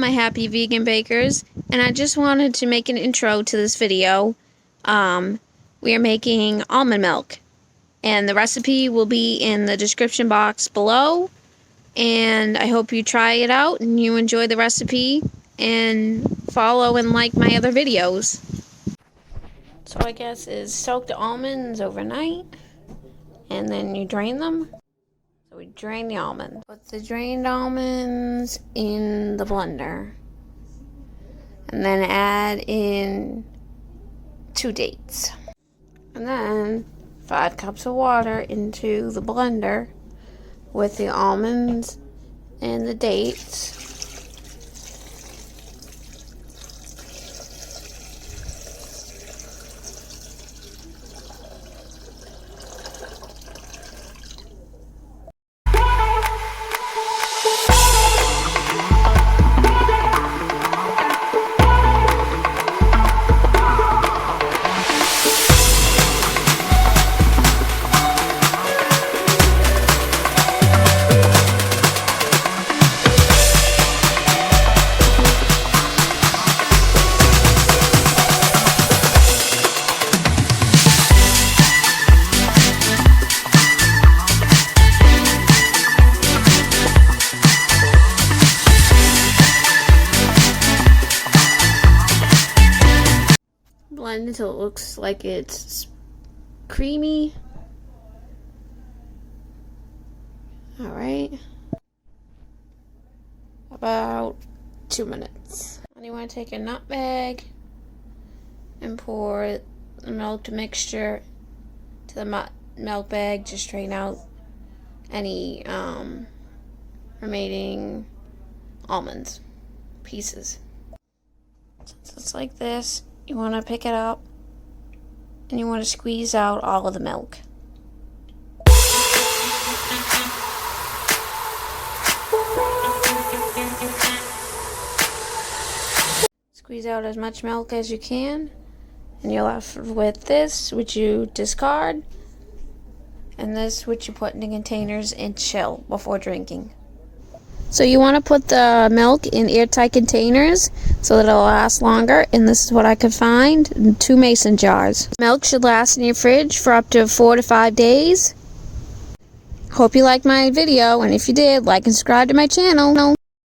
my happy vegan bakers, and I just wanted to make an intro to this video. We are making almond milk, and the recipe will be in the description box below, and I hope you try it out and you enjoy the recipe and follow and like my other videos. So I guess is soak the almonds overnight and then you drain them. So we drain the almonds. Put the drained almonds in the blender. And then add in 2 dates. And then 5 cups of water into the blender with the almonds and the dates. Blend until it looks like it's creamy. Alright. About 2 minutes. And you want to take a nutmeg and pour the milk mixture to the milk bag to strain out any remaining almonds pieces. Since it's like this, you want to pick it up and you want to squeeze out all of the milk. Squeeze out as much milk as you can, and you're left with this, which you discard, and this, which you put in the containers and chill before drinking. So you want to put the milk in airtight containers so that it'll last longer, and this is what I could find in 2 mason jars. Milk should last in your fridge for up to 4 to 5 days. Hope you liked my video, and if you did, like and subscribe to my channel.